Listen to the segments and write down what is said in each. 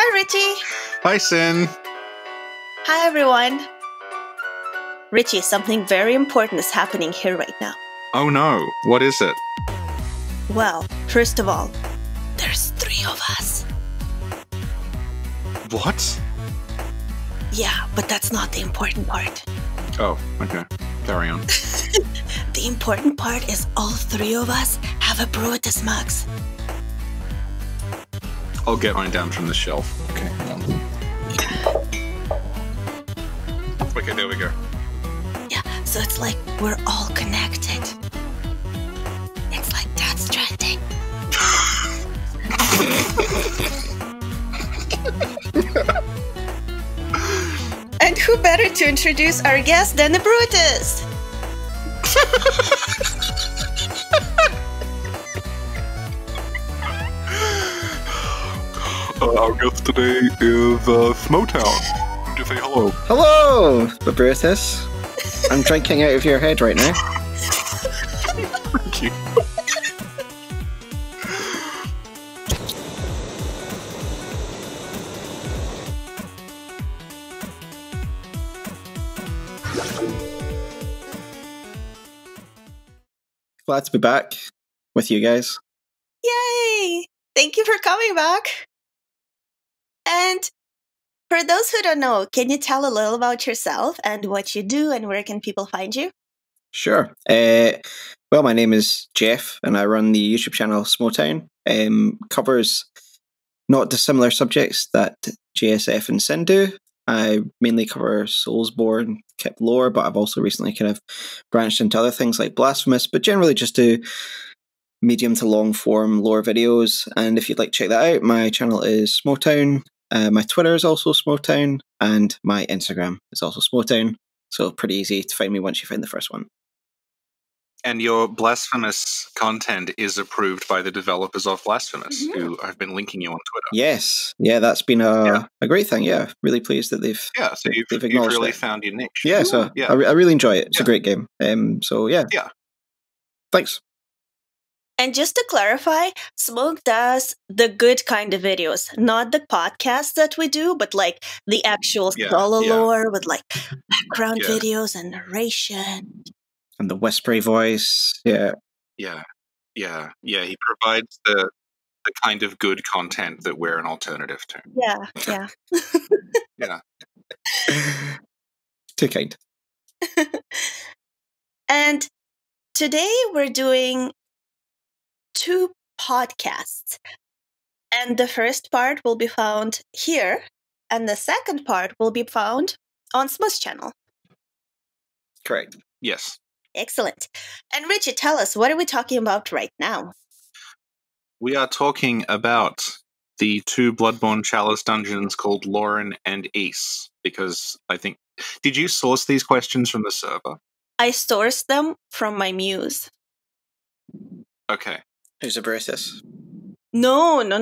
Hi, Richie. Hi, Sin. Hi, everyone. Richie, something very important is happening here right now. Oh no, what is it? Well, first of all, there's 3 of us. What? Yeah, but that's not the important part. Oh, okay. Carry on. The important part is all 3 of us have a Brutus mugs. I'll get mine down from the shelf. Okay, hang on. Okay, there we go. Yeah, so it's like we're all connected. It's like Death Stranding. And who better to introduce our guest than the Brutus? Our guest today is Smough Town. Would you say hello? Hello, the Brutus. I'm drinking out of your head right now. Thank you. Glad to be back with you guys. Yay! Thank you for coming back. And for those who don't know, can you tell a little about yourself and what you do and where can people find you? Sure. Well, my name is Jeff, and I run the YouTube channel Smough Town. Covers not dissimilar subjects that JSF and Sin do. I mainly cover Soulsborne, kept lore, but I've also recently kind of branched into other things like Blasphemous, but generally just do medium to long form lore videos. And if you'd like to check that out, my channel is Smough Town. My Twitter is also Smough Town, and my Instagram is also Smough Town. So pretty easy to find me once you find the first one. And your Blasphemous content is approved by the developers of Blasphemous, who have been linking you on Twitter. Yes, yeah, that's been a great thing. Yeah, really pleased that they've so you've acknowledged really it. found your niche. Yeah, so I really enjoy it. It's a great game. So yeah, thanks. And just to clarify, Smough does the good kind of videos, not the podcasts that we do, but like the actual solo lore with like background videos and narration. And the whispery voice. Yeah. Yeah. He provides the kind of good content that we're an alternative to. Yeah. Yeah. Too kind. And today we're doing 2 podcasts. And the first part will be found here, and the second part will be found on Smough's channel. Correct. Yes. Excellent. And Richie, tell us, what are we talking about right now? We are talking about the 2 Bloodborne Chalice dungeons called Loran and Ace, because I think... Did you source these questions from the server? I sourced them from my muse. Okay. Who's a Brutus? No. No,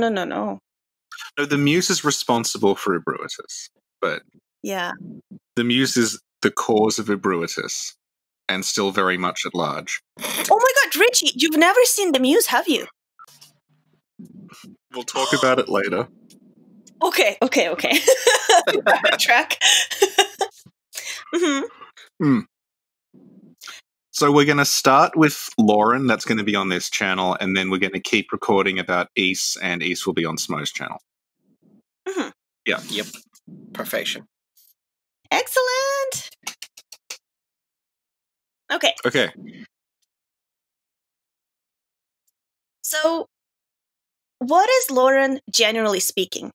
the muse is responsible for Ebruitus, but the muse is the cause of Ebruitus, and still very much at large. Oh my god, Richie, you've never seen the muse, have you? We'll talk about it later. Okay. Backtrack. So we're going to start with Loran, that's going to be on this channel, and then we're going to keep recording about Ace, and Ace will be on Smough's channel. Yeah. Yep. Perfection. Excellent. Okay. So, what is Loran generally speaking?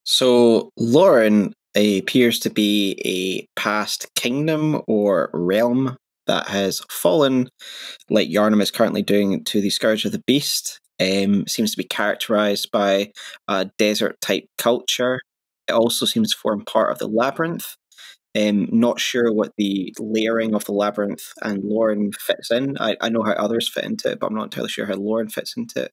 So, Loran appears to be a past kingdom or realm that has fallen, like Yharnam is currently doing to the Scourge of the Beast. Seems to be characterized by a desert-type culture. It also seems to form part of the labyrinth. Not sure what the layering of the labyrinth and Loran fits in. I know how others fit into it, but I'm not entirely sure how Loran fits into it.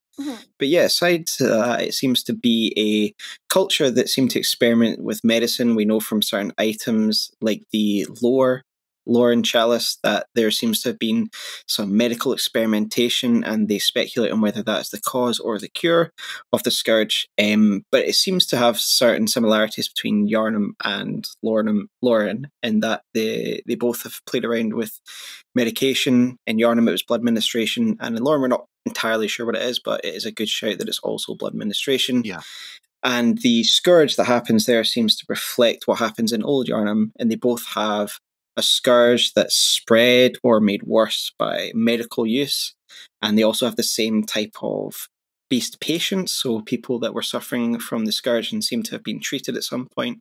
But yeah, aside to that, it seems to be a culture that seem to experiment with medicine. We know from certain items, like the lore Loran chalice that there seems to have been some medical experimentation, and they speculate on whether that's the cause or the cure of the scourge. But it seems to have certain similarities between Yharnam and Loran in that they both have played around with medication. In Yharnam, it was blood ministration, and in Loran, we're not entirely sure what it is, but it is a good shout that it's also blood ministration. Yeah. And the scourge that happens there seems to reflect what happens in Old Yharnam, and they both have a scourge that's spread or made worse by medical use. And they also have the same type of beast patients, so people that were suffering from the scourge and seem to have been treated at some point.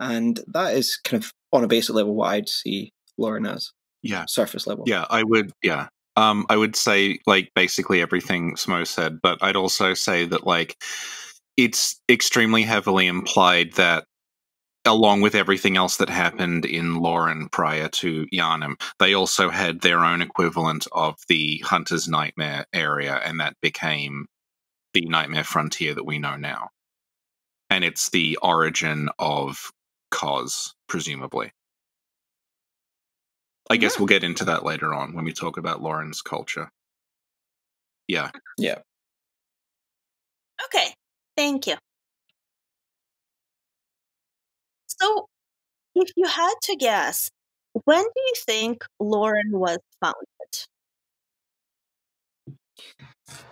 And that is kind of, on a basic level, what I'd see Loran as. Yeah. Surface level. Yeah, I would, yeah. I would say, like, basically everything Smough said, but I'd also say that, like, it's extremely heavily implied that along with everything else that happened in Loran prior to Yharnam, they also had their own equivalent of the Hunter's Nightmare area, and that became the Nightmare Frontier that we know now. And it's the origin of Cos, presumably. I guess we'll get into that later on when we talk about Loran's culture. Yeah. Yeah. Okay, thank you. So, if you had to guess, when do you think Loran was founded?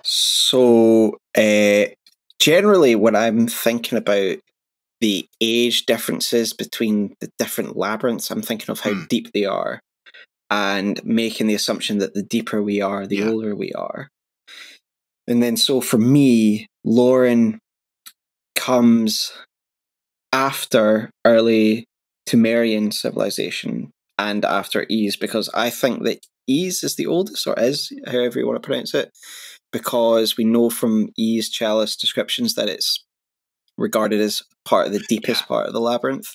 So, generally, when I'm thinking about the age differences between the different labyrinths, I'm thinking of how deep they are and making the assumption that the deeper we are, the older we are. And then, so for me, Loran comes after early Temerian civilization and after Ys, because I think that Ys is the oldest, or is, however you want to pronounce it, because we know from Ys chalice descriptions that it's regarded as part of the deepest part of the labyrinth.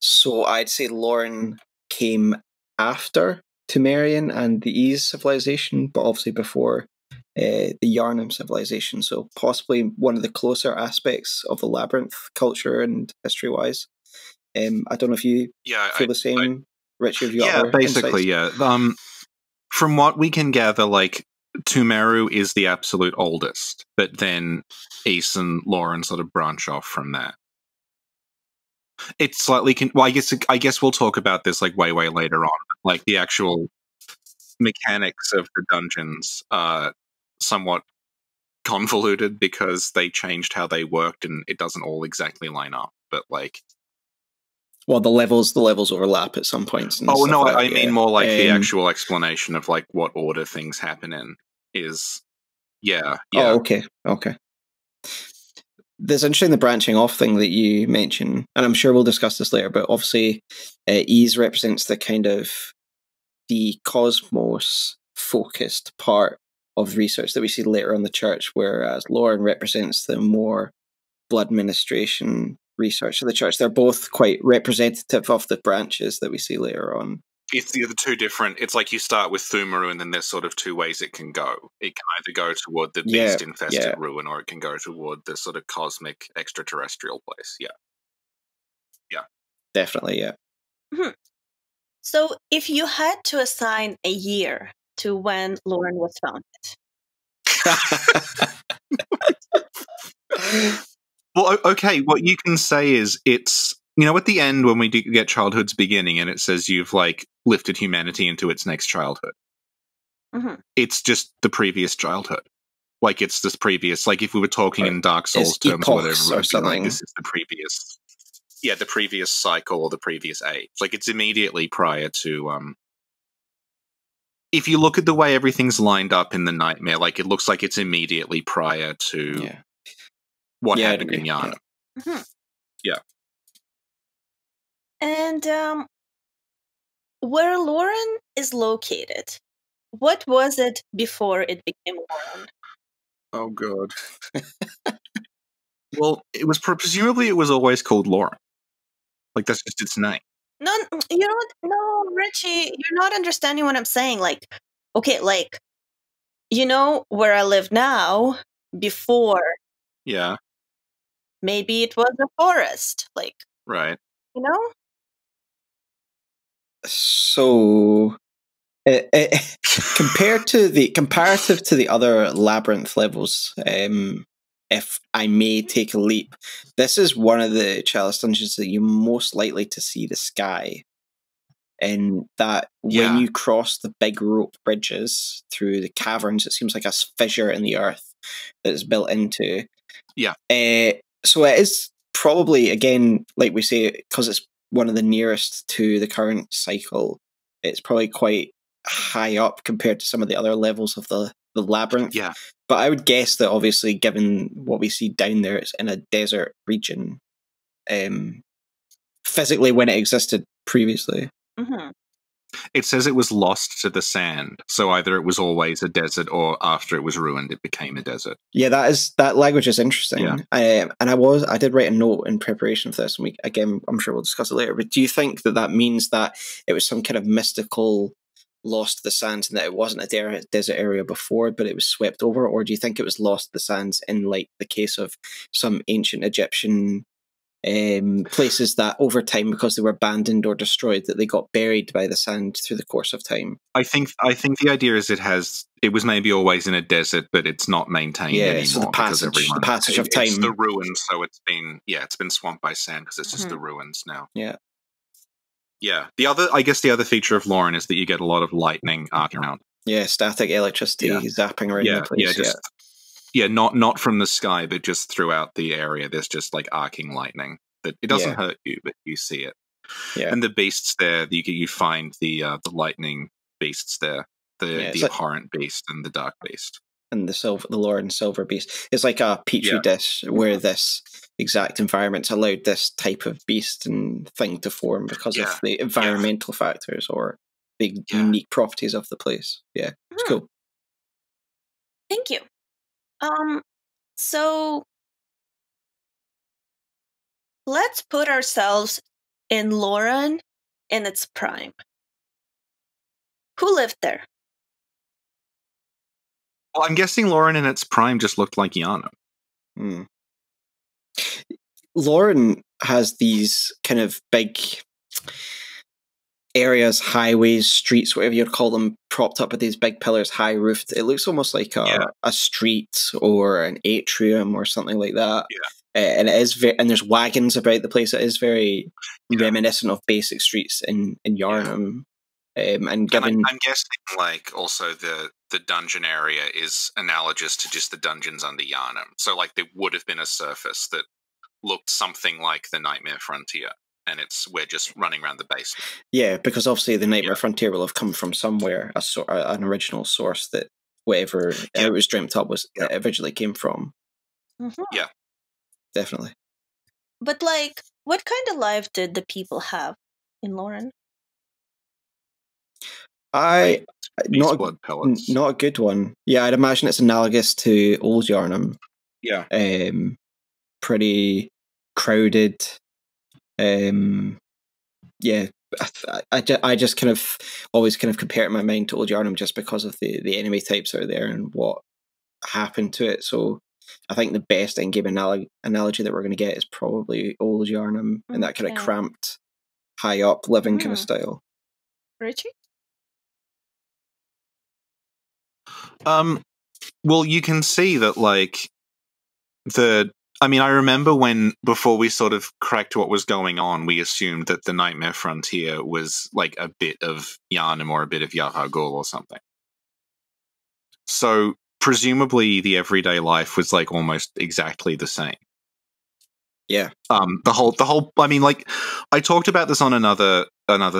So I'd say Loran came after Temerian and the Ys civilization, but obviously before the Yharnam civilization. So possibly one of the closer aspects of the labyrinth culture and history-wise. I don't know if you feel the same, Richard. Have you got other basically, insights? From what we can gather, like, Tumeru is the absolute oldest, but then Ys and Loran sort of branch off from that. It's slightly well, I guess we'll talk about this like way later on. Like, the actual mechanics of the dungeons are somewhat convoluted because they changed how they worked and it doesn't all exactly line up. But like, well, the levels overlap at some points. And oh no, like I mean more like the actual explanation of like what order things happen in is, yeah. Oh, okay. There's interesting the branching off thing that you mentioned, and I'm sure we'll discuss this later. But obviously, Ys represents the kind of the cosmos focused part of research that we see later on the church, whereas Loran represents the more blood ministration research of the church. They're both quite representative of the branches that we see later on. It's the other two different. It's like you start with Thumaru, and then there's sort of two ways it can go. It can either go toward the beast-infested ruin, or it can go toward the sort of cosmic extraterrestrial place. Yeah. Definitely, yeah. Mm-hmm. So, if you had to assign a year to when Loran was founded. Well, okay, what you can say is it's, you know, at the end when we get childhood's beginning and it says you've like lifted humanity into its next childhood. Mm-hmm. It's just the previous childhood. Like, it's this previous, like if we were talking in Dark Souls terms or whatever, it would be like, this is the previous, the previous cycle or the previous age. Like, it's immediately prior to, if you look at the way everything's lined up in the Nightmare, like, it looks like it's immediately prior to what happened in Yharnam. Mm-hmm. Yeah. And where Loran is located, what was it before it became Loran? Oh, God. Well, it was presumably it was always called Loran. Like, that's just its name. No, you don't. No, Richie, you're not understanding what I'm saying. Like, okay, like, you know where I live now. Before, Yeah. maybe it was a forest. Like, right. You know. So, comparative to the other labyrinth levels, if I may take a leap, this is one of the chalice dungeons that you're most likely to see the sky. In that, when you cross the big rope bridges through the caverns, it seems like a fissure in the earth that it's built into. Yeah. So it is probably, again, like we say, because it's one of the nearest to the current cycle, it's probably quite high up compared to some of the other levels of the labyrinth. Yeah. But I would guess that obviously, given what we see down there, it's in a desert region, physically when it existed previously. Mm-hmm. It says it was lost to the sand, so either it was always a desert, or after it was ruined, it became a desert. Yeah, that language is interesting. Yeah. And I did write a note in preparation for this, and again, I'm sure we'll discuss it later. But do you think that means that it was some kind of mystical lost to the sands, and that it wasn't a desert area before, but it was swept over, or do you think it was lost to the sands in like the case of some ancient Egyptian places that over time, because they were abandoned or destroyed, that they got buried by the sand through the course of time? I think the idea is it was maybe always in a desert, but it's not maintained anymore. So the passage of time. It's the ruins, so it's been swamped by sand because it's just the ruins now. Yeah. Yeah. The other feature of Loran is that you get a lot of lightning arcing around. Yeah, static electricity zapping around the place. Not from the sky, but just throughout the area. There's just like arcing lightning that it doesn't hurt you, but you see it. Yeah. And the beasts there, you find the lightning beasts there, the abhorrent beast and the dark beast. And the Loran silver beast. It's like a petri dish where this exact environment's allowed this type of beast and thing to form because of the environmental factors or the unique properties of the place. Yeah, it's cool. Thank you. So let's put ourselves in Loran in its prime. Who lived there? Well, I'm guessing Loran in its prime just looked like Yharnam. Loran has these kind of big areas, highways, streets, whatever you'd call them, propped up with these big pillars, high roofed. It looks almost like a street or an atrium or something like that. Yeah. And it is and there's wagons about the place. It is very reminiscent of basic streets in Yharnam. And given, I'm guessing, like, also the dungeon area is analogous to just the dungeons under Yharnam. So, like, there would have been a surface that looked something like the Nightmare Frontier, and we're just running around the basement. Yeah, because obviously the Nightmare Frontier will have come from somewhere, an original source that whatever it was dreamt up it originally came from. Mm-hmm. Yeah, definitely. But, like, what kind of life did the people have in Loran? Not a good one. Yeah, I'd imagine it's analogous to Old Yharnam. Yeah. Pretty crowded. Yeah, I just kind of always kind of compare it in my mind to Old Yharnam just because of the enemy types out there and what happened to it. So I think the best in-game analogy that we're going to get is probably Old Yharnam and that kind of cramped, high up living kind of style. Richie? Well, you can see that, like, I remember before we sort of cracked what was going on, we assumed that the Nightmare Frontier was, like, a bit of Yharnam or a bit of Yahar'gul or something. So, presumably, the everyday life was, like, almost exactly the same. Yeah. The whole, I mean, like, I talked about this on another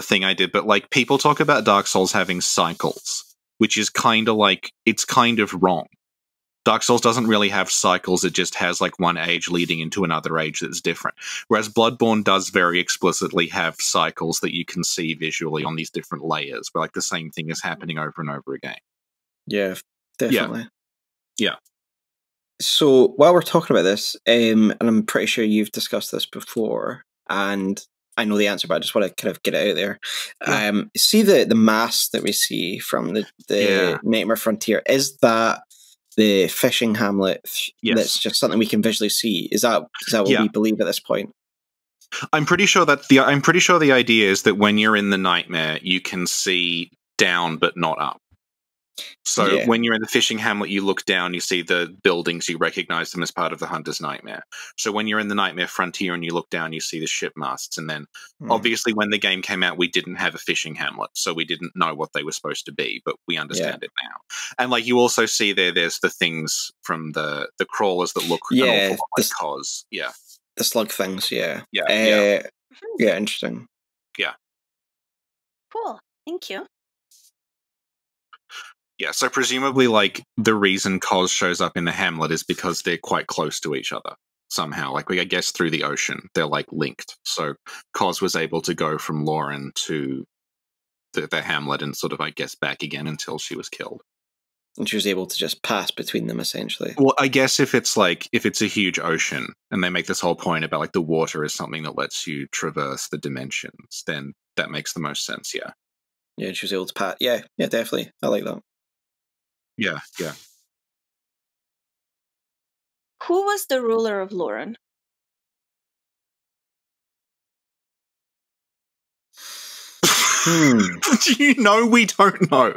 thing I did, but, like, people talk about Dark Souls having cycles, which is kind of like, it's kind of wrong. Dark Souls doesn't really have cycles, it just has like one age leading into another age that's different. Whereas Bloodborne does very explicitly have cycles that you can see visually on these different layers, where like the same thing is happening over and over again. Yeah, definitely. Yeah. So while we're talking about this, and I'm pretty sure you've discussed this before, and I know the answer, but I just want to kind of get it out there. Yeah. See the mass that we see from the Nightmare Frontier, is that the fishing hamlet? Yes. That's just something we can visually see. Is that what we believe at this point? I'm pretty sure the idea is that when you're in the nightmare, you can see down but not up. So when you're in the fishing hamlet, you look down, you see the buildings, you recognize them as part of the hunter's nightmare. So when you're in the nightmare frontier and you look down, you see the ship masts. And then obviously when the game came out, we didn't have a fishing hamlet, so we didn't know what they were supposed to be, but we understand it now. And like you also see there's the things from the crawlers that look an awful lot like Cos. Yeah. The slug things, yeah. Yeah. Yeah, interesting. Yeah. Cool. Thank you. Yeah, so presumably, like, the reason Cos shows up in the hamlet is because they're quite close to each other somehow. Like, I guess through the ocean, they're, like, linked. So Cos was able to go from Loran to the hamlet and sort of, I guess, back again until she was killed. And she was able to just pass between them, essentially. Well, I guess if it's a huge ocean, and they make this whole point about, like, the water is something that lets you traverse the dimensions, then that makes the most sense, yeah. Yeah, she was able to pass. Yeah, definitely. I like that. Yeah. Who was the ruler of Loran? You know we don't know.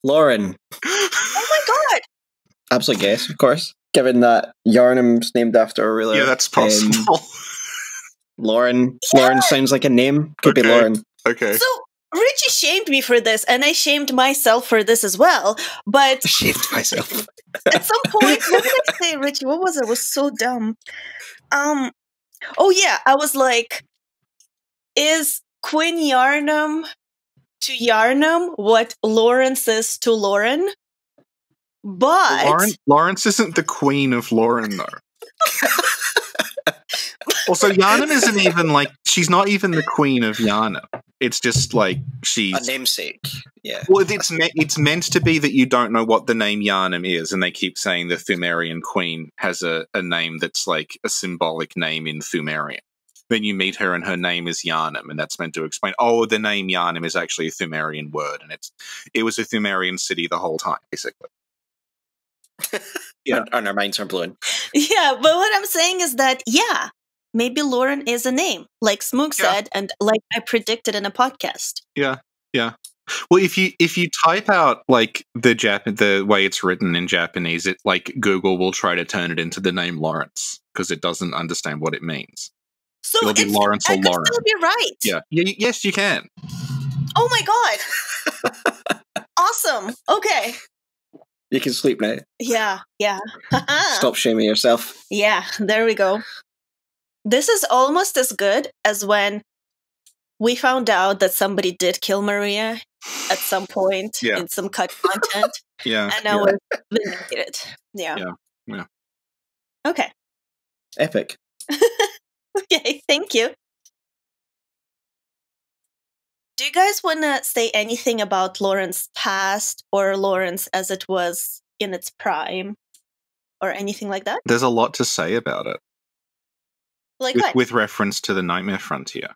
Loran. Oh my god! Absolute guess, of course. Given that Yarnum's named after a ruler. Yeah, that's possible. Loran. Yeah. Loran sounds like a name. Could be Loran. Okay. So Richie shamed me for this, and I shamed myself for this as well. But shamed myself. At some point, what did I say, Richie? What was it? It was so dumb. Oh yeah, I was like, is Queen Yarnum to Yarnum what Lawrence is to Loran? But Lawrence isn't the queen of Loran, though. Also, Yarnum isn't even like, she's not even the queen of Yarnum. It's just like she's a namesake. Yeah. Well, it's meant to be that you don't know what the name Yarnum is, and they keep saying the Thumerian queen has a name that's like a symbolic name in Thumerian. Then you meet her, and her name is Yarnum, and that's meant to explain. Oh, the name Yarnum is actually a Thumerian word, and it was a Thumerian city the whole time, basically. Yeah, and our minds are blown. Yeah, but what I'm saying is that maybe Loran is a name, like Smough said, and like I predicted in a podcast. Yeah. Well, if you type out like the way it's written in Japanese, it like Google will try to turn it into the name Lawrence because it doesn't understand what it means. So it'll be Lawrence or Loran. Still be right. Yeah. Yes, you can. Oh my god! Awesome. Okay. You can sleep now. Yeah. Stop shaming yourself. Yeah, there we go. This is almost as good as when we found out that somebody did kill Maria at some point in some cut content. Yeah. And I was vindicated. Yeah. Okay. Epic. Okay, thank you. Do you guys want to say anything about Lawrence past or Lawrence as it was in its prime or anything like that? There's a lot to say about it. Like what? With reference to the Nightmare Frontier.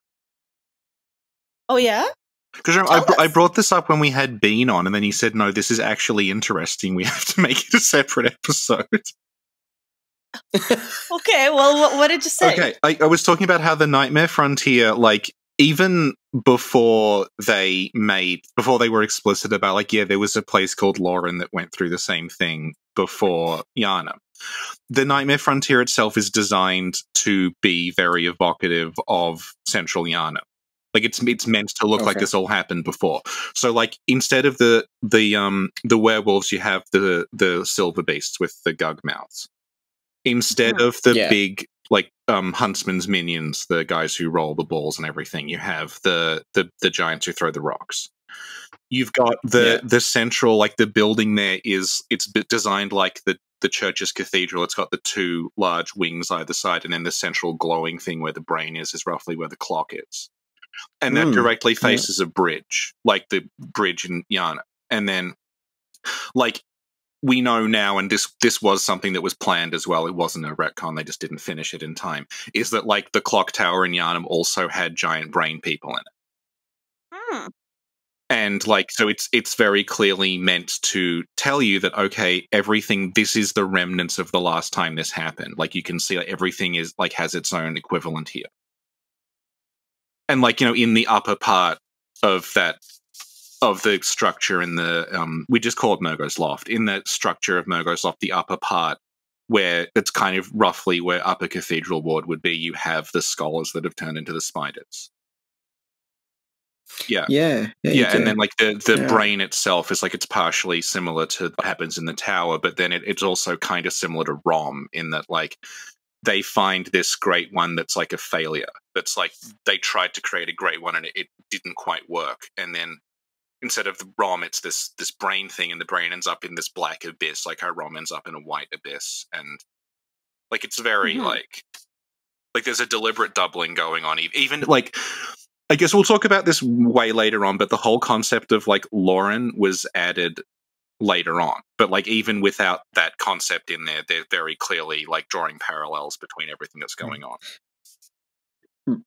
Oh, yeah? Because I brought this up when we had Bean on, and then he said, no, this is actually interesting. We have to make it a separate episode. Okay, well, what did you say? Okay, I was talking about how the Nightmare Frontier, like, even before they were explicit about, like, there was a place called Loran that went through the same thing before Yarnum. The Nightmare Frontier itself is designed to be very evocative of Central Yarnum. Like, it's meant to look like this all happened before. So, like, instead of the werewolves, you have the silver beasts with the gug mouths. Instead of the big, like, huntsman's minions, the guys who roll the balls and everything, you have the giants who throw the rocks. You've got the central, like, the building there it's designed like the church's cathedral. It's got the two large wings either side, and then the central glowing thing where the brain is roughly where the clock is. And that directly faces a bridge, like the bridge in Yarnum. And then, like, we know now, and this was something that was planned as well, it wasn't a retcon, they just didn't finish it in time, is that, like, the clock tower in Yarnum also had giant brain people in it. And, like, so it's very clearly meant to tell you that, okay, everything, this is the remnants of the last time this happened. Like, you can see, like, everything is, like, has its own equivalent here. and like, you know, in the upper part of that, of the structure in the we just call it Murgo's Loft. In that structure of Murgo's Loft, the upper part, where it's kind of roughly where Upper Cathedral Ward would be, you have the scholars that have turned into the spiders. Yeah. Yeah, And then like the Yeah. brain itself is like, it's partially similar to what happens in the tower, but then it's also kind of similar to Rom in that like they find this great one that's like a failure. That's like they tried to create a great one and it didn't quite work. And then instead of the Rom, it's this brain thing, and the brain ends up in this black abyss, like how Rom ends up in a white abyss. And like it's very like there's a deliberate doubling going on. Even like, I guess we'll talk about this way later on, but the whole concept of like Loran was added later on. But like even without that concept in there, they're very clearly like drawing parallels between everything that's going on.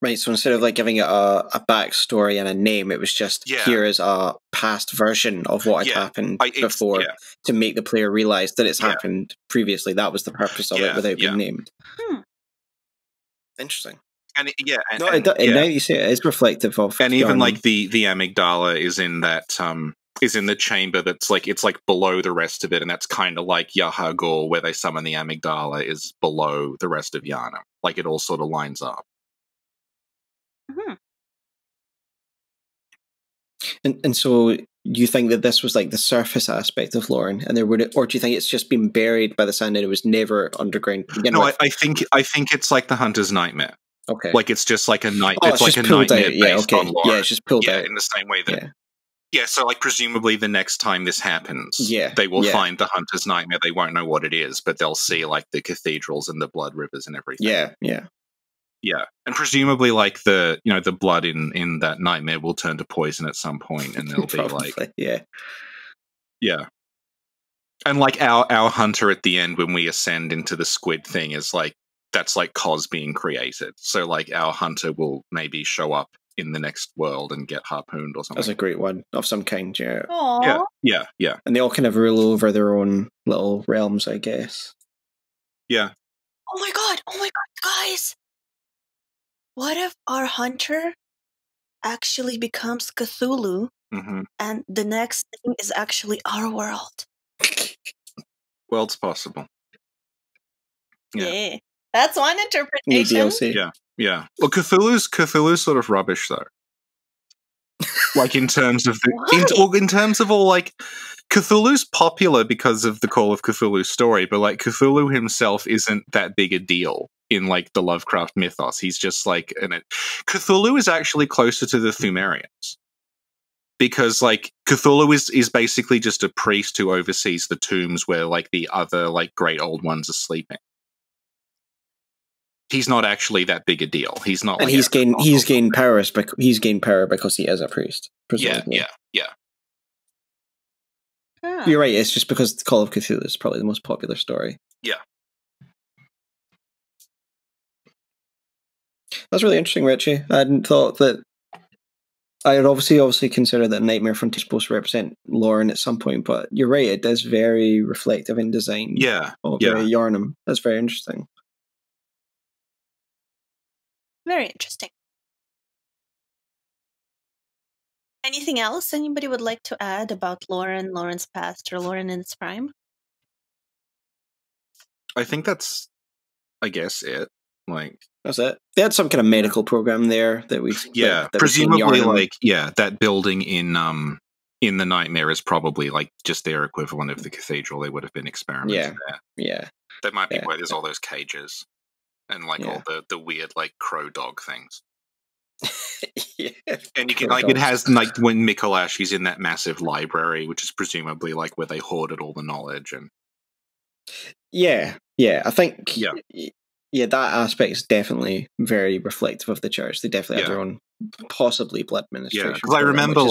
Right, so instead of like giving it a backstory and a name, it was just here is a past version of what had happened before to make the player realize that it's happened previously. That was the purpose of it without being named. Interesting. And now that you say it, it's reflective of, and even like the amygdala is in that is in the chamber that's like, it's like below the rest of it, and that's kind of like Yahagor, where they summon the amygdala, is below the rest of Yharnam. Like it all sort of lines up. And so you think that this was like the surface aspect of Loran, and or do you think it's just been buried by the sand and it was never underground? I think it's like the Hunter's Nightmare. Okay, like it's just like a night. Oh, it's like a nightmare based on Loran. Yeah, it's just pulled out in the same way that. Yeah, so like presumably the next time this happens, they will find the Hunter's Nightmare. They won't know what it is, but they'll see like the cathedrals and the blood rivers and everything. Yeah, and presumably, like the blood in that nightmare will turn to poison at some point, and they'll be like, and like our hunter at the end when we ascend into the squid thing is like, that's like Cos being created. So like our hunter will maybe show up in the next world and get harpooned or something. That's a great one of some kind. Aww. Yeah. And they all kind of rule over their own little realms, I guess. Yeah. Oh my god, guys! What if our hunter actually becomes Cthulhu, and the next thing is actually our world? Well, it's possible. Yeah. That's one interpretation. Yeah. Well, Cthulhu's sort of rubbish though. Like in terms of in terms of all like, Cthulhu's popular because of the Call of Cthulhu story, but like Cthulhu himself isn't that big a deal in like the Lovecraft mythos. He's just like Cthulhu is actually closer to the Pthumerians, because like Cthulhu is basically just a priest who oversees the tombs where like the other like great old ones are sleeping. He's not actually that big a deal. He's not, and like he's gained power because he is a priest. Presumably. Yeah. You're right. It's just because the Call of Cthulhu is probably the most popular story. Yeah. That's really interesting, Richie. I hadn't thought that. I had obviously considered that Nightmare Frontier is supposed to represent Loran at some point, but you're right. It is very reflective in design. Of Yharnam. That's very interesting. Very interesting. Anything else anybody would like to add about Loran, Loran's past, or Loran in its prime? I think that's, I guess, it. Like, that's it. They had some kind of medical program there that we that presumably like that building in the Nightmare is probably like just their equivalent of the cathedral. They would have been experiments there. Yeah. That might be why there's all those cages and like all the weird like crow dog things. And you can like it has like when Mikolash is in that massive library, which is presumably like where they hoarded all the knowledge. And I think that aspect is definitely very reflective of the church. They definitely have their own possibly blood ministration. Because I remember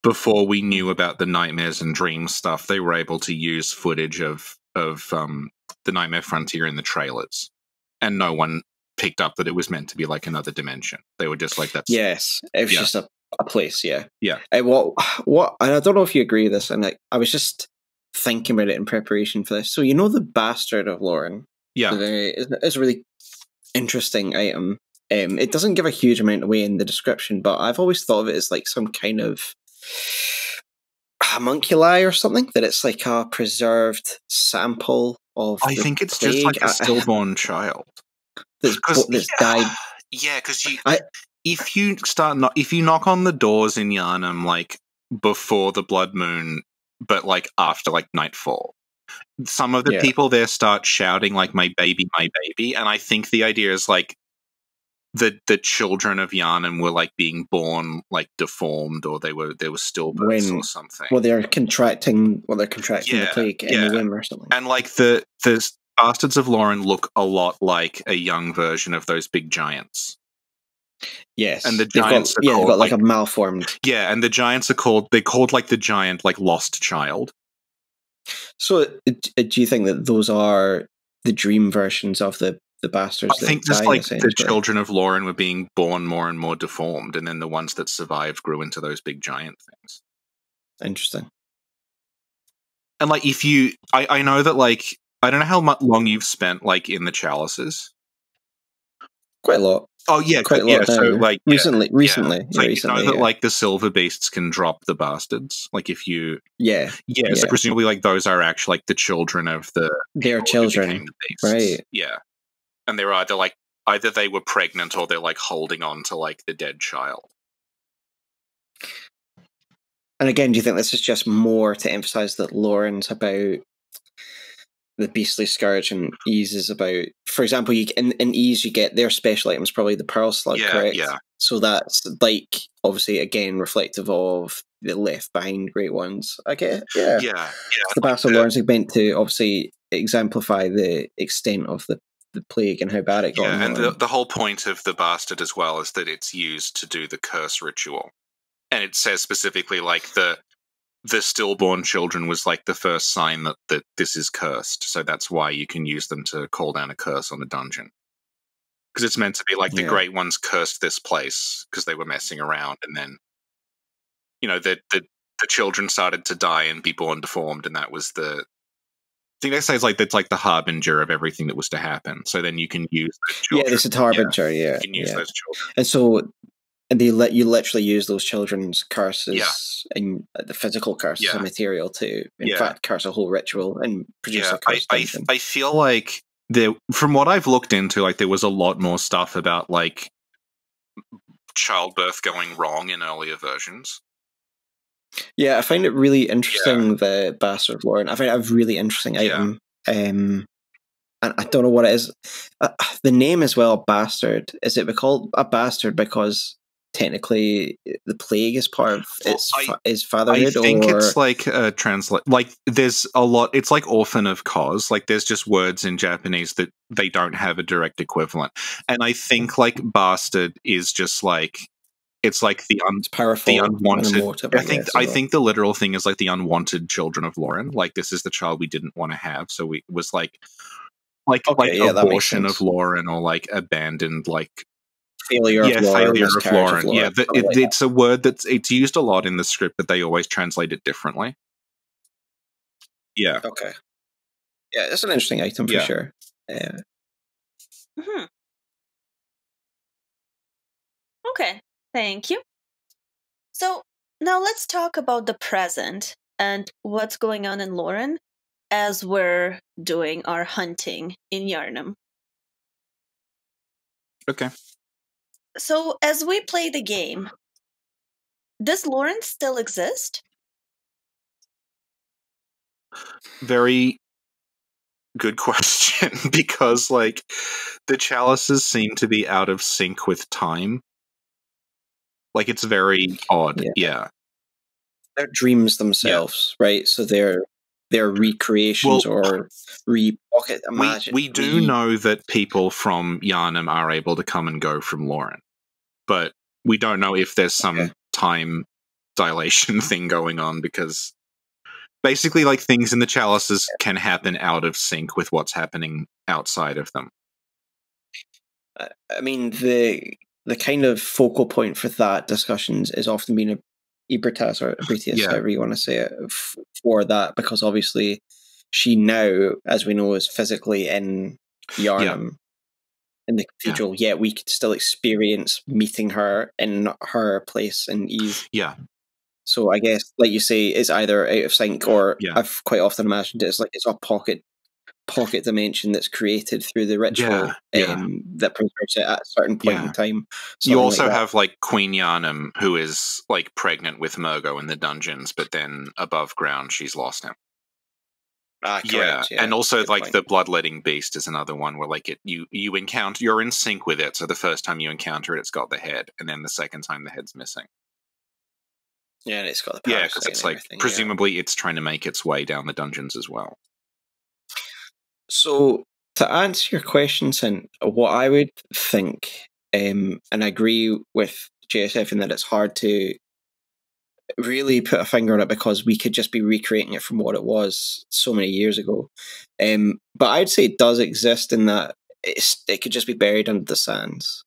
before we knew about the nightmares and dreams stuff, they were able to use footage of the Nightmare Frontier in the trailers, and no one picked up that it was meant to be like another dimension. They were just like, that's it was just a place. Yeah. What and I don't know if you agree with this, and I was just thinking about it in preparation for this. So you know the Bastard of Loran, it's a really interesting item It doesn't give a huge amount away in the description, but I've always thought of it as like some kind of homunculi or something, that it's like a preserved sample of I think it's just like a stillborn child that's died. Yeah, because I- if you knock on the doors in Yharnam like before the blood moon, but like after like nightfall, some of the people there start shouting like "my baby," and I think the idea is like the children of Yharnam were like being born like deformed, or they were stillbirths or something. Well, they're contracting the plague in the womb or something. And like the bastards of Loran look a lot like a young version of those big giants. Yes, and the giants they've got like a malformed. Yeah, and the giants are called like the giant like lost child. So, do you think that those are the dream versions of the bastards? I think just like the children of Loran were being born more and more deformed, and then the ones that survived grew into those big giant things. Interesting. And like, if you, I know that like, I don't know how long you've spent like in the chalices. Quite a lot. Oh yeah, quite a lot. So like recently. So you know that like the silver beasts can drop the bastards. Like if you, so presumably like those are actually like the children of their children, right? Yeah, and they're either they were pregnant or they're like holding on to like the dead child. And again, do you think this is just more to emphasize that Loran's about the beastly scourge and Ease is about, for example, in Ease you get their special items, probably the pearl slug, correct? Yeah. So that's like obviously again reflective of the left behind great ones. I get it. Yeah. The Bastard Loran's meant to obviously exemplify the extent of the plague and how bad it got. Yeah, and the whole point of the bastard as well is that it's used to do the curse ritual. And it says specifically like the stillborn children was like the first sign that this is cursed. So that's why you can use them to call down a curse on a dungeon. Because it's meant to be like the great ones cursed this place because they were messing around, and then the children started to die and be born deformed, and that was I think they say it's like that's like the harbinger of everything that was to happen. So then you can use those children. Yeah, it's a harbinger. You can use those children, and so. And they let you literally use those children's curses and the physical curses and material to, in fact, curse a whole ritual and produce a curse dungeon. I feel like from what I've looked into, like there was a lot more stuff about like childbirth going wrong in earlier versions. Yeah, I find it really interesting, the Bastard of Loran. I find it a really interesting item. And I don't know what it is. The name as well, Bastard. Is it called a bastard because technically the plague is part of its fatherhood? I think it's like a like there's a lot, it's like orphan of cause, like there's just words in Japanese that they don't have a direct equivalent, and I think like bastard is just like it's like it's powerful, the unwanted. I think the literal thing is like the unwanted children of Loran. Like this is the child we didn't want to have, so we was like abortion of Loran, or like abandoned like failure of Loran. Yeah, it's a word it's used a lot in the script, but they always translate it differently. Yeah. Okay. Yeah, it's an interesting item for sure. Okay, thank you. So now let's talk about the present and what's going on in Loran as we're doing our hunting in Yharnam. Okay. So, as we play the game, does Loran still exist? Very good question, because, like, the chalices seem to be out of sync with time. Like, it's very odd, yeah. They're dreams themselves, right? So they're recreations or re-pocket. We do know that people from Yharnam are able to come and go from Loran, but we don't know if there's some time dilation thing going on, because basically, like, things in the chalices can happen out of sync with what's happening outside of them. I mean, the kind of focal point for that discussions is often been Ebertas or Ebretius, however you want to say it, for that, because obviously she now, as we know, is physically in Yharnam. in the cathedral, yet we could still experience meeting her in her place in Eve. Yeah. So I guess, like you say, it's either out of sync, or Yeah. I've quite often imagined it's like it's a pocket dimension that's created through the ritual that preserves it at a certain point in time. You also have like Queen Yharnam, who is like pregnant with Murgo in the dungeons, but then above ground she's lost him. Correct, yeah, and also good like point. the bloodletting beast is another one where like you encounter, you're in sync with it. So the first time you encounter it, it's got the head, and then the second time the head's missing. Yeah, and it's got the parasite. Because it's like presumably it's trying to make its way down the dungeons as well. So to answer your question, Sin, what I would think, and I agree with JSF in that it's hard to really put a finger on it because we could just be recreating it from what it was so many years ago. But I'd say it does exist in that it could just be buried under the sands,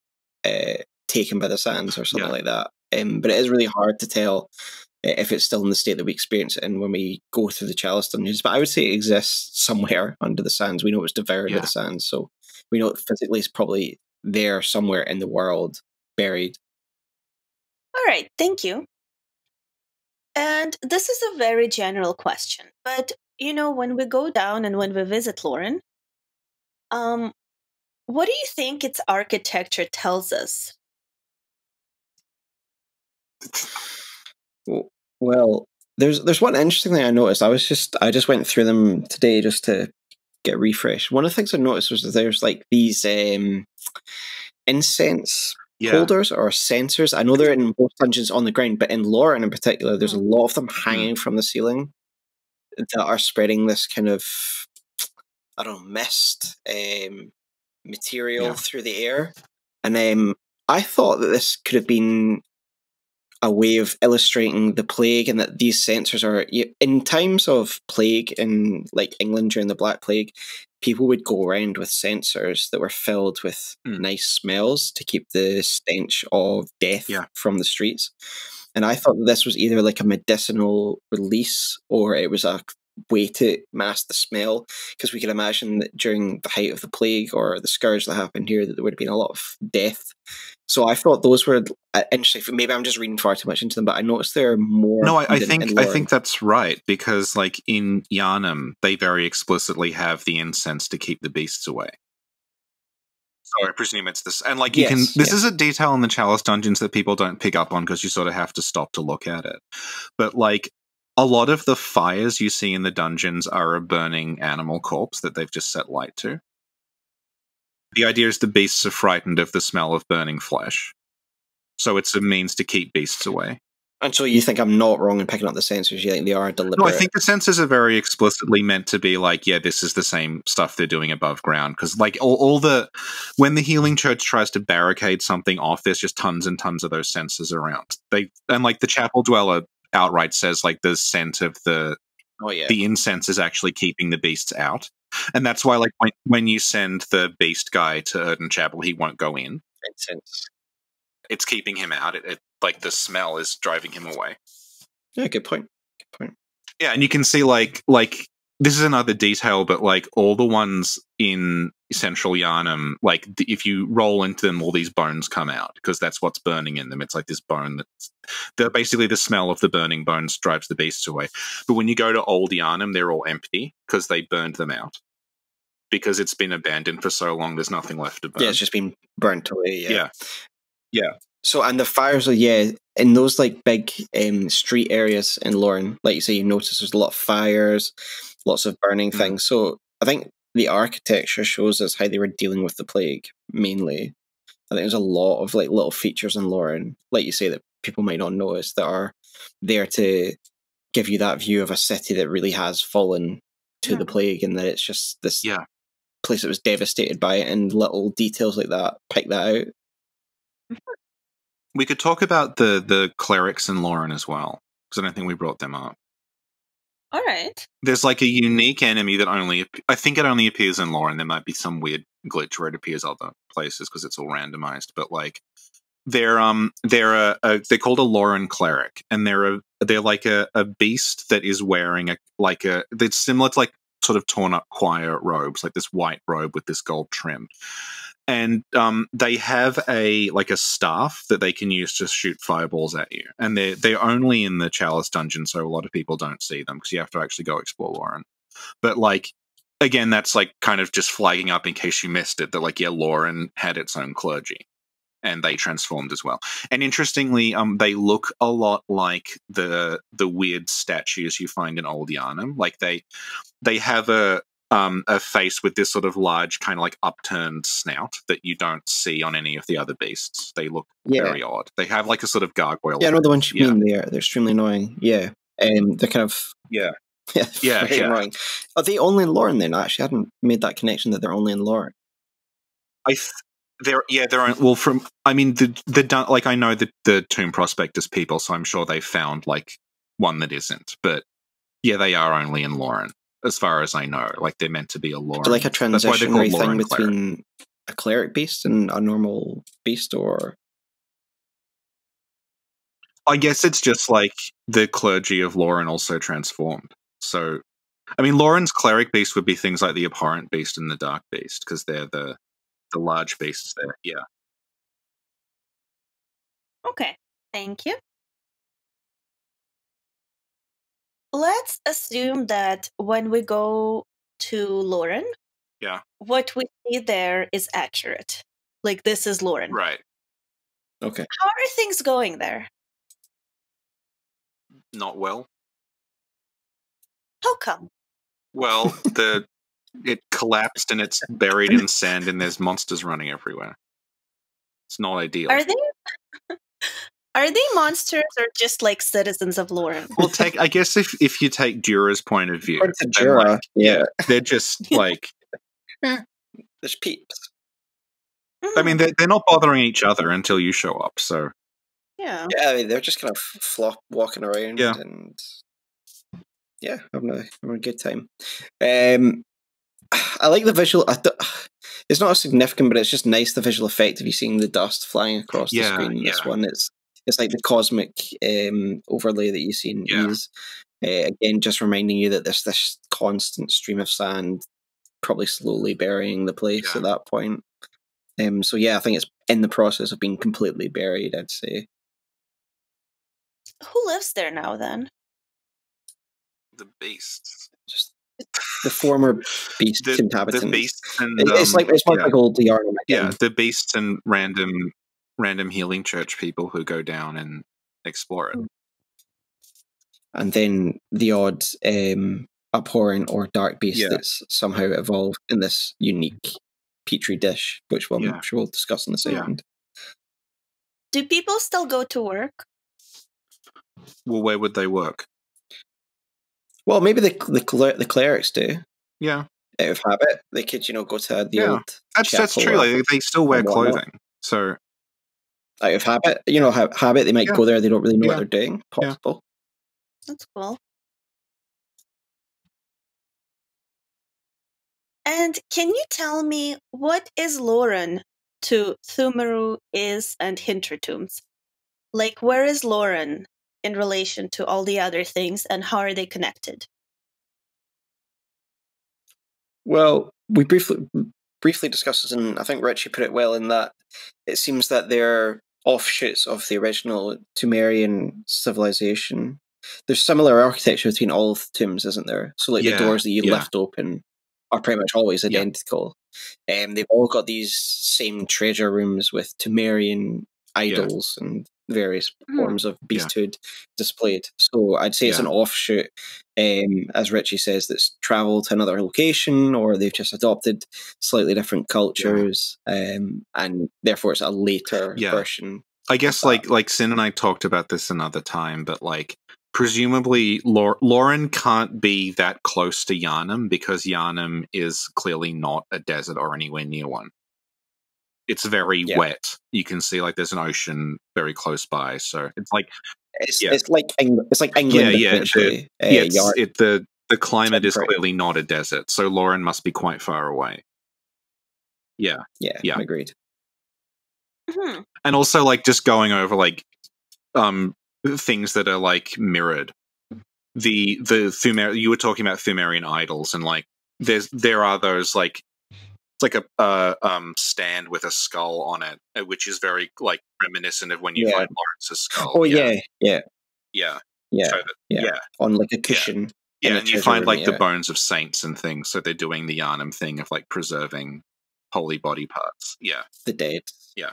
taken by the sands or something like that. But it is really hard to tell if it's still in the state that we experience it in when we go through the Chalice dungeons. But I would say it exists somewhere under the sands. We know it's devoured by the sands, so we know it physically is probably there somewhere in the world, buried. All right, thank you. And this is a very general question, but when we go down and when we visit Loran, what do you think its architecture tells us? Well, there's one interesting thing I noticed. I just went through them today just to get refreshed. One of the things I noticed was that there's like these incense holders or censers. I know they're in both dungeons on the ground, but in Loran in particular, there's a lot of them hanging from the ceiling that are spreading this kind of, I don't know, mist material through the air. And I thought that this could have been a way of illustrating the plague, and that these censers are in times of plague in like England during the Black Plague, people would go around with censers that were filled with nice smells to keep the stench of death from the streets. And I thought that this was either like a medicinal release or it was a way to mask the smell, because we can imagine that during the height of the plague or the scourge that happened here, that there would have been a lot of death. So I thought those were interesting. Maybe I'm just reading far too much into them, but I noticed there are more. No, I think that's right, because like in Yharnam, they very explicitly have the incense to keep the beasts away. So I presume it's this, and like this is a detail in the Chalice dungeons that people don't pick up on because you sort of have to stop to look at it. But like a lot of the fires you see in the dungeons are a burning animal corpse that they've just set light to. The idea is the beasts are frightened of the smell of burning flesh. So it's a means to keep beasts away. And so you think I'm not wrong in picking up the censors? You think they are deliberate? No, I think the censors are very explicitly meant to be like, yeah, this is the same stuff they're doing above ground. Because like when the Healing Church tries to barricade something off, there's just tons and tons of those censors around. And like the Chapel Dweller outright says like the scent of the incense is actually keeping the beasts out. And that's why like when you send the beast guy to Erden Chapel, he won't go in. Incense. It's keeping him out. It like the smell is driving him away. Yeah, good point. Good point. Yeah, and you can see like this is another detail, but like all the ones in Central Yharnam, like if you roll into them, all these bones come out because that's what's burning in them. It's like this bone they're basically the smell of the burning bones drives the beasts away. But when you go to Old Yharnam, they're all empty because they burned them out. Because it's been abandoned for so long, there's nothing left to burn. Yeah, it's just been burnt away. Yeah. So, and the fires are, in those like big street areas in Loran, like you say, you notice there's a lot of fires, lots of burning things. So I think the architecture shows us how they were dealing with the plague, mainly. I think there's a lot of like little features in Loran, like you say, that people might not notice, that are there to give you that view of a city that really has fallen to the plague, and that it's just this place that was devastated by it, and little details like that pick that out. We could talk about the clerics in Loran as well, because I don't think we brought them up. All right. There's like a unique enemy that I think it only appears in Loran. There might be some weird glitch where it appears other places because it's all randomized. But like they're called a Loran cleric, and they're like a beast that is wearing that's similar to like sort of torn up choir robes, like this white robe with this gold trim. and they have a staff that they can use to shoot fireballs at you, and they're only in the Chalice dungeon, so a lot of people don't see them because you have to actually go explore Loran. But again, that's kind of just flagging up in case you missed it that Loran had its own clergy, and they transformed as well. And interestingly, they look a lot like the weird statues you find in Old Yharnam. They have a face with this sort of large kind of upturned snout that you don't see on any of the other beasts. They look very odd. They have a sort of gargoyle. Yeah, I know the ones you mean. They're extremely annoying. Yeah, they're kind of very annoying. Are they only in Loran then? I actually hadn't made that connection that they're only in Loran. They're well from. I mean I know the Tomb Prospectus people, so I'm sure they found one that isn't. But yeah, they are only in Loran. As far as I know, they're meant to be a Loran. So a transitionary thing between a cleric beast and a normal beast, or I guess it's just the clergy of Loran also transformed. So, I mean, Loran's cleric beast would be things like the abhorrent beast and the dark beast because they're the large beasts there. Yeah. Okay, thank you. Let's assume that when we go to Loran, what we see there is accurate. This is Loran. Right. Okay. How are things going there? Not well. How come? Well, it collapsed and it's buried in sand and there's monsters running everywhere. It's not ideal. Are they monsters or just citizens of Loran? Well, I guess if you take Jura's point of view, Jura, they're just there's peeps. I mean, they're not bothering each other until you show up. So yeah, I mean, they're just kind of walking around and having a good time. I like the visual. It's not as significant, but it's just nice the visual effect of you seeing the dust flying across the screen. This one, it's like the cosmic overlay that you see in Ease. Again, just reminding you that there's this constant stream of sand, probably slowly burying the place at that point. So I think it's in the process of being completely buried, I'd say. Who lives there now, then? The beasts. Just the former beast inhabitants. The beasts and, it's like old Yharnam. Yeah, the beasts and random healing church people who go down and explore it. And then the odd abhorrent or dark beast that's somehow evolved in this unique petri dish, which I'm sure we'll discuss in a second. Do people still go to work? Well, where would they work? Well, maybe the clerics do. Yeah. Out of habit, they could, go to the old. That's true. They still wear clothing. So out of habit, habit, they might go there. They don't really know what they're doing. Possible. That's cool. And can you tell me what is Loran to Thumeru, Is, and Hintertombs? Where is Loran in relation to all the other things, and how are they connected? Well, we briefly discussed this, and I think Richie put it well in that it seems that they're offshoots of the original Sumerian civilization. There's similar architecture between all of the tombs, isn't there? So the doors that you lift open are pretty much always identical. They've all got these same treasure rooms with Sumerian idols and various forms of beasthood displayed. So I'd say it's an offshoot, as Richie says, that's travelled to another location, or they've just adopted slightly different cultures, and therefore it's a later version. I guess Sin and I talked about this another time, but presumably Loran can't be that close to Yharnam because Yharnam is clearly not a desert or anywhere near one. It's very wet. You can see there's an ocean very close by, so it's it's like England. Essentially. The climate is clearly not a desert, so Loran must be quite far away. Yeah, agreed. Mm-hmm. And also just going over things that are mirrored. The you were talking about Sumerian idols, and there are those It's like a stand with a skull on it, which is very like reminiscent of when you find Lawrence's skull. Oh yeah. yeah. So that, on like a cushion. Yeah, and you find like the bones of saints and things. So they're doing the Yharnam thing of like preserving holy body parts. Yeah, the dead. Yeah.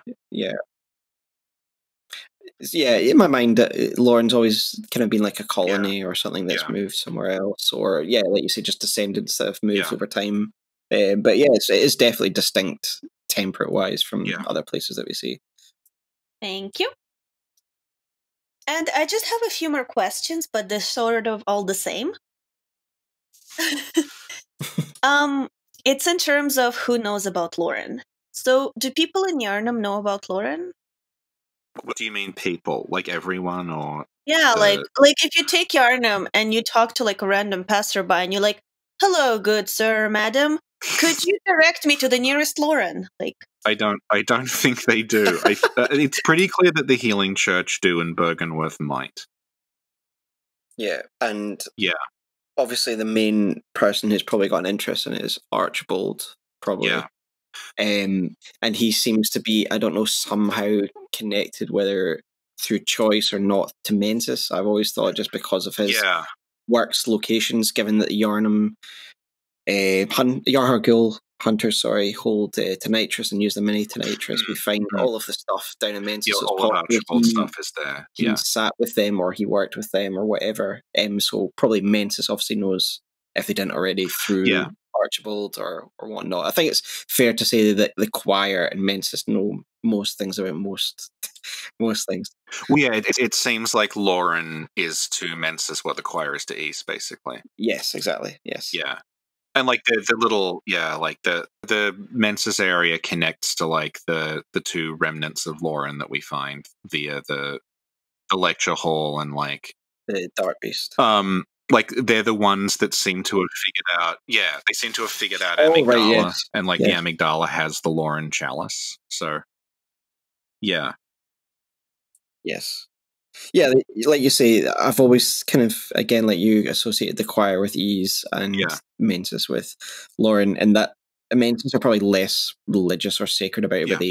Yeah, in my mind, Loran's always kind of been like a colony or something that's moved somewhere else, or like you say, just descendants that have moved over time. But yeah, it is definitely distinct temperate-wise from other places that we see. Thank you. And I just have a few more questions, but they're sort of all the same. It's in terms of who knows about Loran. So, do people in Yharnam know about Loran? What do you mean, people? Like everyone, or like if you take Yharnam and you talk to like a random passerby, and you're like, "Hello, good sir, madam, could you direct me to the nearest Loran?" Like, I don't think they do. It's pretty clear that the Healing Church do, and Bergenworth might. Yeah, and obviously the main person who's probably got an interest in it is Archibald, probably. Yeah. And he seems to be, I don't know, somehow connected, whether through choice or not, to Mensis. I've always thought just because of his work's locations, given that the Yharnam Yarhargul hunters, hold Tonitrus and use the mini Tonitrus. We find all of the stuff down in Mensis. All of Archibald's stuff is there. He sat with them, or he worked with them, or whatever. So probably Mensis obviously knows, if they didn't already, through Archibald or whatnot. I think it's fair to say that the choir and Mensis know most things about most things. Well, yeah, it seems like Loran is to Mensis what the choir is to East, basically. Yes, exactly. Yes. Yeah. And like the little like the Mensis area connects to like the two remnants of Loran that we find via the lecture hall and like the Dark Beast. Like they're the ones that seem to have figured out. Yeah, they seem to have figured out Amygdala, and like the Amygdala has the Loran chalice. So, yeah. Yes. Yeah, like you say, I've always kind of, again, like you, associated the choir with Ease and Mensis with Loran, and that Mensis are probably less religious or sacred about it, but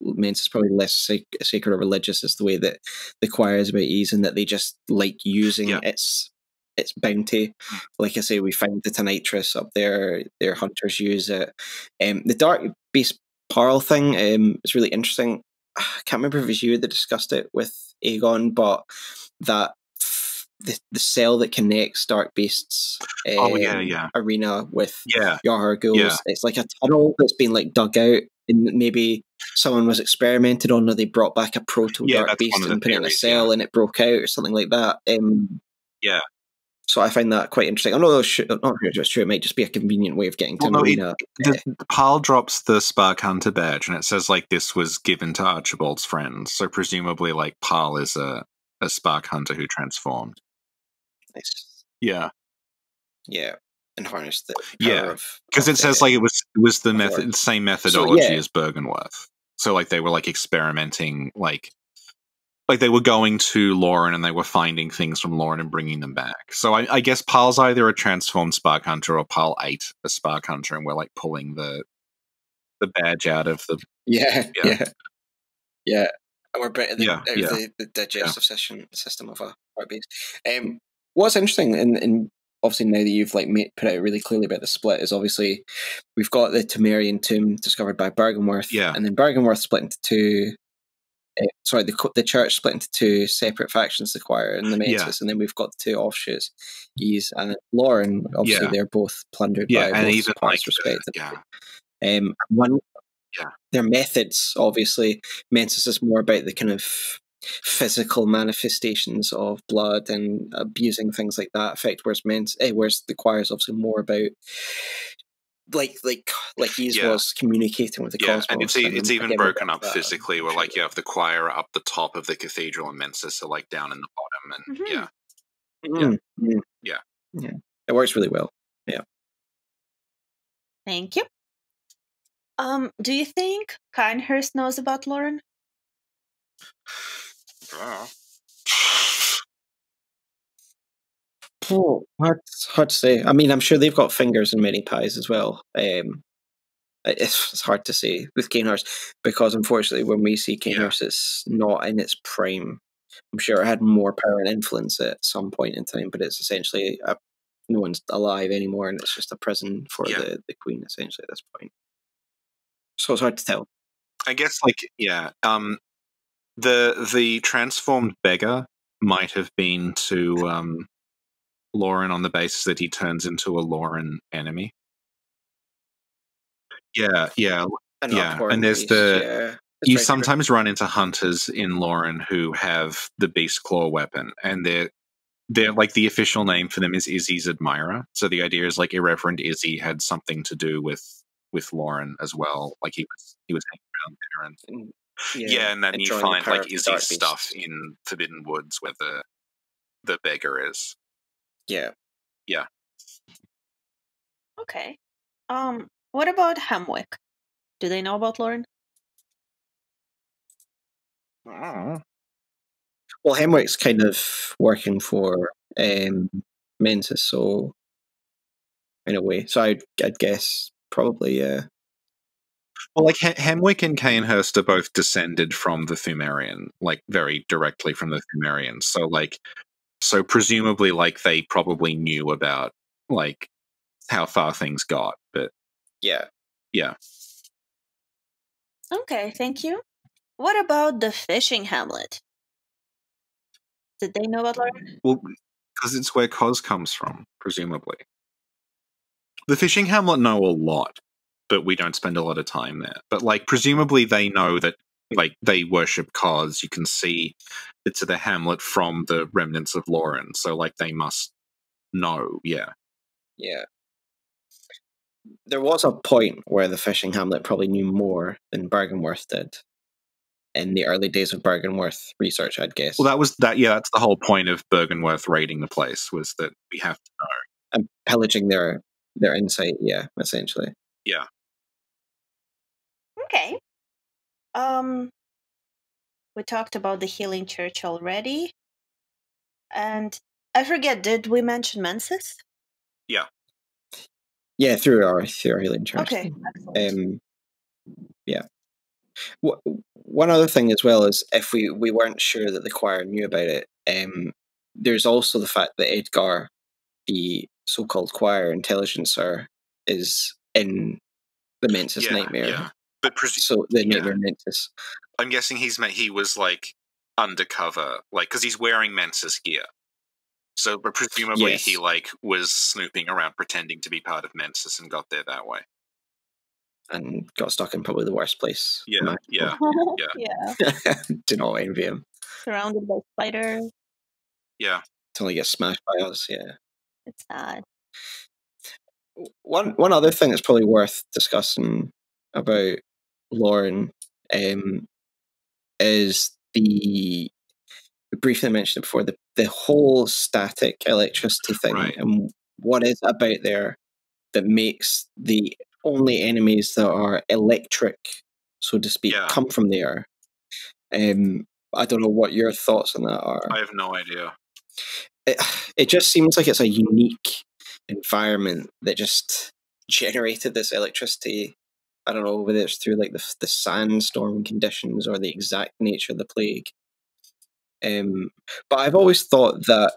Mensis is probably less sacred or religious is the way that the choir is about Ease, and that they just like using its bounty. Like I say, we find the Tonitrus up there, their hunters use it. The Dark Beast Parl thing is really interesting. I can't remember if it was you that discussed it with Aegon, but that the cell that connects Dark Beast's arena with Yarhargul's, it's like a tunnel that's been like dug out, and maybe someone was experimented on, or they brought back a proto Dark Beast and put it in a cell and it broke out or something like that. So I find that quite interesting. I'm not sure it's true. It might just be a convenient way of getting to an arena. Parl drops the Spark Hunter badge, and it says like this was given to Archibald's friends. So presumably, like Parl is a Spark Hunter who transformed. Nice. Yeah, and harnessed the power of, because it says like it was the same methodology as Bergenworth. So like they were like experimenting, like they were going to Loran and they were finding things from Loran and bringing them back. So I guess Parl's either a transformed Spark Hunter or Parl ate a Spark Hunter, and we're like pulling the badge out of the and we're the digestive system of a Dark Beast. What's interesting, and obviously now that you've like put out really clearly about the split, is obviously we've got the Temerian tomb discovered by Bergenworth, and then Bergenworth split into two. The church split into two separate factions, the choir and the Mensis, and then we've got the two offshoots, Ease and Loran. Obviously, they're both plundered by both even parts, respectively. Their methods, obviously, Mensis is more about the kind of physical manifestations of blood and abusing things like that effect, whereas the choir is obviously more about like Ease was communicating with the cosmos. And it's even broken up physically, where like you have the choir up the top of the cathedral and Mensis are like down in the bottom, and it works really well. Thank you. Do you think Kinehurst knows about Loran? Oh, hard to say. I mean, I'm sure they've got fingers in many pies as well. It's hard to say with Kanehurst because, unfortunately, when we see Kanehurst, it's not in its prime. I'm sure it had more power and influence at some point in time, but it's essentially no one's alive anymore, and it's just a prison for the queen, essentially, at this point. So it's hard to tell. I guess, the transformed beggar might have been to Loran on the basis that he turns into a Loran enemy. Yeah. And there's you sometimes run into hunters in Loran who have the beast claw weapon, and they're like, the official name for them is Izzy's admirer. So the idea is like Irreverent Izzy had something to do with Loran as well. Like he was hanging around there, and then you find like Izzy's stuff in Forbidden Woods where the beggar is. Yeah. Okay. What about Hamwick? Do they know about Loran? Well, Hamwick's kind of working for Mensis, so in a way. So I'd guess probably, yeah. Well, like Hamwick and Kanehurst are both descended from the Thumerian, like very directly from the Thumerians. So presumably, like, they probably knew about like how far things got, but yeah. Okay, thank you. What about the fishing hamlet? Did they know about Loran? Well, because it's where Cos comes from, presumably. The fishing hamlet know a lot, but we don't spend a lot of time there. But like, presumably they know that, like, they worship Cos. You can see it's the hamlet from the remnants of Loran, so like they must know. Yeah. There was a point where the fishing hamlet probably knew more than Bergenworth did in the early days of Bergenworth research, I'd guess. Well, that's the whole point of Bergenworth raiding the place, was that we have to know. And pillaging their insight, essentially. Yeah. Okay. We talked about the healing church already. And I forget, did we mention Mensis? Yeah. Yeah, through our healing church. Okay, excellent. Yeah. One other thing as well is, if we weren't sure that the choir knew about it, there's also the fact that Edgar, the so-called choir intelligencer, is in the Mensis nightmare. Yeah. But so the nightmare Mensis. I'm guessing he was like undercover, like, because he's wearing Mensis gear. So, but presumably he like was snooping around pretending to be part of Mensis and got there that way. And got stuck in probably the worst place. Yeah. Do not envy him. Surrounded by spiders. Yeah. Until he gets smashed by us, It's sad. One other thing that's probably worth discussing about Loran is we briefly mentioned it before, the whole static electricity thing, and what is it about there that makes the only enemies that are electric, so to speak, come from there. I don't know what your thoughts on that are. I have no idea. It just seems like it's a unique environment that just generated this electricity. I don't know whether it's through like the sandstorm conditions or the exact nature of the plague. But I've always thought that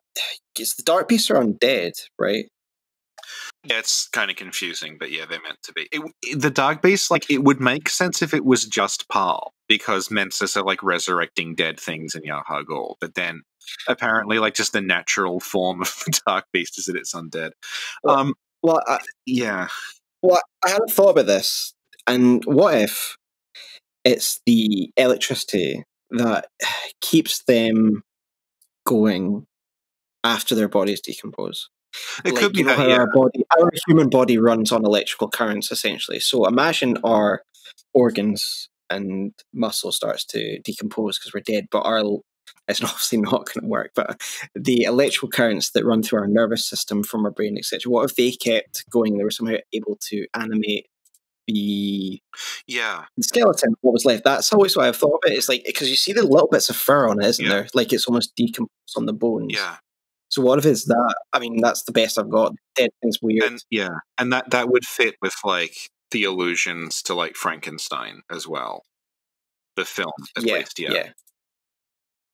the Dark Beasts are undead, right? Yeah, it's kind of confusing, but yeah, they're meant to be. The Dark Beasts, like, it would make sense if it was just Parl, because Mensis are like resurrecting dead things in Yarhagul, but then apparently, like, just the natural form of the Dark Beast is that it's undead. Well, I hadn't thought about this, and what if it's the electricity that keeps them going after their bodies decompose? It could be that, our human body runs on electrical currents, essentially. So imagine our organs and muscle starts to decompose because we're dead, but it's obviously not going to work. But the electrical currents that run through our nervous system from our brain, etc., what if they kept going? They were somehow able to animate the skeleton, what was left. That's always what I've thought of it. It's like, because you see the little bits of fur on it, isn't there? Like, it's almost decomposed on the bones. Yeah. So what if it's that? I mean, that's the best I've got. Dead thing's weird. And that would fit with like the allusions to like Frankenstein as well. The film, at least, yeah.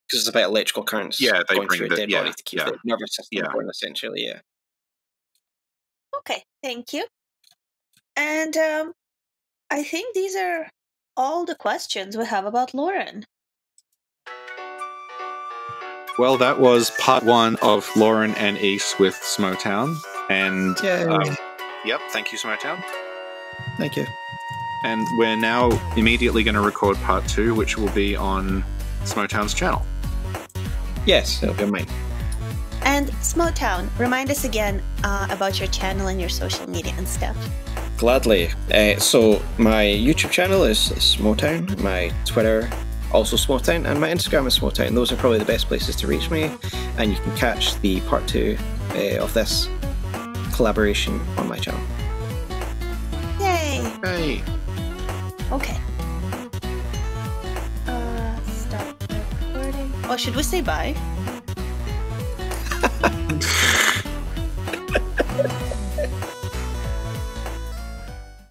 Because it's about electrical currents they going bring through a dead body to keep the nervous system going, essentially, yeah. Okay, thank you. And I think these are all the questions we have about Loran. Well, that was part 1 of Loran and East with Smough Town. And thank you, Smough Town. Thank you. And we're now immediately going to record part 2, which will be on Smough Town's channel. Yes, it'll be on mine. And Smough Town, remind us again about your channel and your social media and stuff. Gladly. So my YouTube channel is Smough Town, my Twitter also Smough Town, and my Instagram is Smough Town. Those are probably the best places to reach me, and you can catch the part 2 of this collaboration on my channel. Yay! Hey. Okay. Stop recording. Oh, should we say bye?